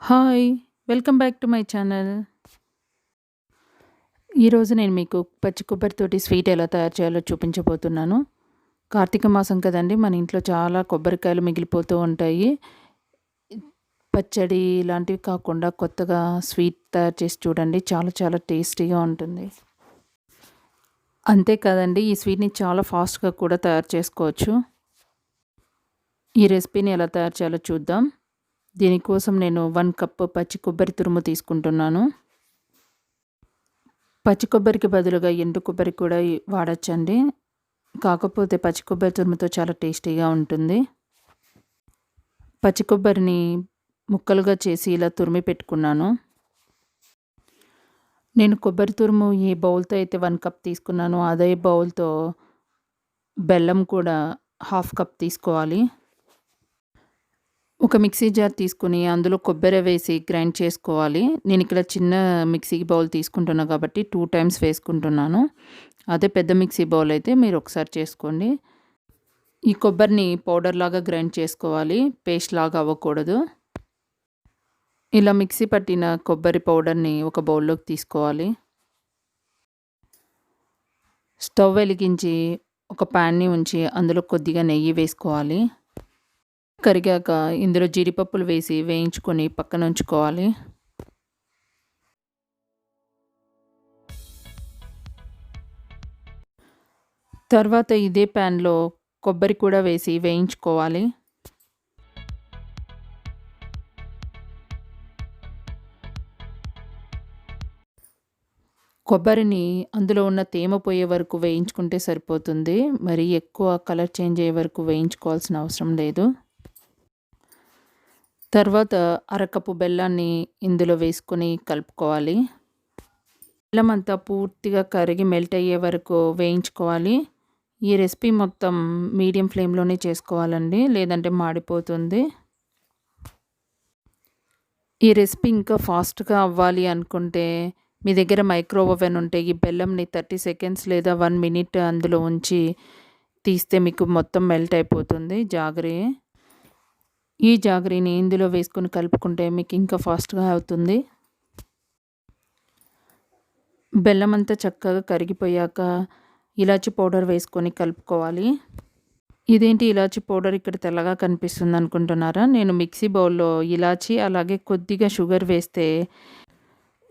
Hi! Welcome back to my channel. ఈరోజు నేను మీకు పచ్చి కొబ్బరితోటి స్వీట్ ఎలా తయారు చేయాలో చూపించబోతున్నాను. కార్తీక మాసం కదండీ! మన ఇంట్లో చాలా కొబ్బరికాయలు మిగిలిపోతూ ఉంటాయి. పచ్చడి ఇలాంటివి కాకుండా కొత్తగా స్వీట్ తయారు చేసి చూడండి. చాలా చాలా టేస్టీగా ఉంటుంది. అంతే కాదండి, ఈ స్వీట్‌ని చాలా ఫాస్ట్‌గా కూడా తయారు చేసుకోవచ్చు. ఈ రెసిపీని ఎలా తయారు చేయాలో చూద్దాం. దీనికోసం నేను 1 కప్పు పచ్చి కొబ్బరి తురుము తీసుకుంటున్నాను. పచ్చి కొబ్బరికి బదులుగా ఎండు కొబ్బరి కూడా వాడచ్చండి. కాకపోతే పచ్చి కొబ్బరి తురుముతో చాలా టేస్టీగా ఉంటుంది. పచ్చి కొబ్బరిని ముక్కలుగా చేసి ఇలా తురిమి పెట్టుకున్నాను. నేను కొబ్బరి తురుము ఏ బౌల్‌తో అయితే 1 కప్ తీసుకున్నానో అదే బౌల్‌తో బెల్లం కూడా 1/2 కప్ తీసుకోవాలి. ఒక మిక్సీ జార్ తీసుకొని అందులో కొబ్బరి వేసి గ్రైండ్ చేసుకోవాలి. నేను ఇక్కడ చిన్న మిక్సీ బౌల్ తీసుకుంటున్నా కాబట్టి 2 టైమ్స్ వేసుకుంటున్నాను. అదే పెద్ద మిక్సీ బౌల్ అయితే మీరు ఒకసారి చేసుకోండి. ఈ కొబ్బరిని పౌడర్ లాగా గ్రైండ్ చేసుకోవాలి. పేస్ట్ లాగా అవ్వకూడదు. ఇలా మిక్సీ పట్టిన కొబ్బరి పౌడర్ని ఒక బౌల్లోకి తీసుకోవాలి. స్టవ్ వెలిగించి ఒక ప్యాన్ని ఉంచి అందులో కొద్దిగా నెయ్యి వేసుకోవాలి. కరిగాక ఇందులో జీడిపప్పులు వేసి వేయించుకొని పక్కన ఉంచుకోవాలి. తర్వాత ఇదే ప్యాన్లో కొబ్బరి కూడా వేసి వేయించుకోవాలి. కొబ్బరిని అందులో ఉన్న తేమ పోయే వరకు వేయించుకుంటే సరిపోతుంది. మరి ఎక్కువ కలర్ చేంజ్ అయ్యే వరకు వేయించుకోవాల్సిన అవసరం లేదు. తర్వాత అరకప్పు బెల్లాన్ని ఇందులో వేసుకొని కలుపుకోవాలి. బెల్లం అంతా పూర్తిగా కరిగి మెల్ట్ అయ్యే వరకు వేయించుకోవాలి. ఈ రెసిపీ మొత్తం మీడియం ఫ్లేమ్లోనే చేసుకోవాలండి, లేదంటే మాడిపోతుంది. ఈ రెసిపీ ఇంకా ఫాస్ట్గా అవ్వాలి అనుకుంటే మీ దగ్గర మైక్రో ఓవెన్ ఉంటే ఈ బెల్లంని 30 సెకండ్స్ లేదా 1 మినిట్ అందులో ఉంచి తీస్తే మీకు మొత్తం మెల్ట్ అయిపోతుంది. ఈ జాగరిని ఇందులో వేసుకొని కలుపుకుంటే మీకు ఇంకా ఫాస్ట్గా అవుతుంది. బెల్లం అంతా చక్కగా కరిగిపోయాక ఇలాచీ పౌడర్ వేసుకొని కలుపుకోవాలి. ఇదేంటి ఇలాచీ పౌడర్ ఇక్కడ తెల్లగా కనిపిస్తుంది అనుకుంటున్నారా? నేను మిక్సీ బౌల్లో ఇలాచీ అలాగే కొద్దిగా షుగర్ వేస్తే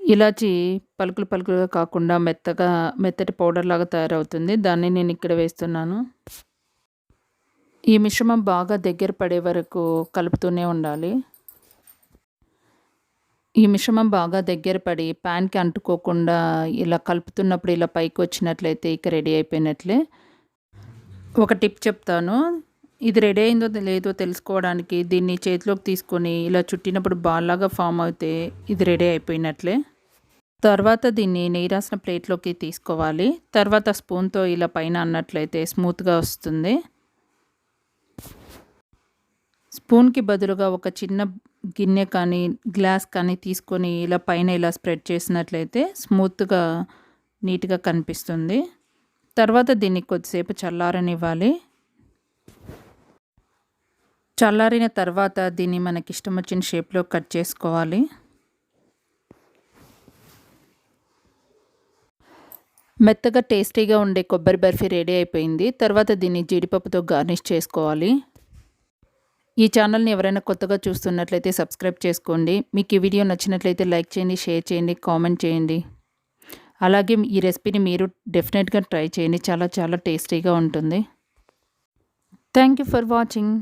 ఇలాచీ పలుకులు పలుకులుగా కాకుండా మెత్తటి పౌడర్ లాగా తయారవుతుంది. దాన్ని నేను ఇక్కడ వేస్తున్నాను. ఈ మిశ్రమం బాగా దగ్గర పడే వరకు కలుపుతూనే ఉండాలి. ఈ మిశ్రమం బాగా దగ్గర పడి ప్యాన్కి అంటుకోకుండా ఇలా కలుపుతున్నప్పుడు ఇలా పైకి వచ్చినట్లయితే ఇక రెడీ అయిపోయినట్లే. ఒక టిప్ చెప్తాను. ఇది రెడీ అయిందో లేదో తెలుసుకోవడానికి దీన్ని చేతిలోకి తీసుకొని ఇలా చుట్టినప్పుడు బాల్ లాగా ఫామ్ అయితే ఇది రెడీ అయిపోయినట్లే. తర్వాత దీన్ని నెయ్యి రాసిన ప్లేట్లోకి తీసుకోవాలి. తర్వాత స్పూన్తో ఇలా పైన అన్నట్లయితే స్మూత్గా వస్తుంది. స్పూన్కి బదులుగా ఒక చిన్న గిన్నె కానీ గ్లాస్ కానీ తీసుకొని ఇలా పైన ఇలా స్ప్రెడ్ చేసినట్లయితే స్మూత్గా నీట్గా కనిపిస్తుంది. తర్వాత దీన్ని కొద్దిసేపు చల్లారనివ్వాలి. చల్లారిన తర్వాత దీన్ని మనకి ఇష్టం వచ్చిన షేప్లో కట్ చేసుకోవాలి. మెత్తగా టేస్టీగా ఉండే కొబ్బరి బర్ఫీ రెడీ అయిపోయింది. తర్వాత దీన్ని జీడిపప్పుతో గార్నిష్ చేసుకోవాలి. ఈ ఛానల్ని ఎవరైనా కొత్తగా చూస్తున్నట్లయితే సబ్స్క్రైబ్ చేసుకోండి. మీకు ఈ వీడియో నచ్చినట్లయితే లైక్ చేయండి, షేర్ చేయండి, కామెంట్ చేయండి. అలాగే ఈ రెసిపీని మీరు డెఫినెట్గా ట్రై చేయండి. చాలా చాలా టేస్టీగా ఉంటుంది. Thank you for watching.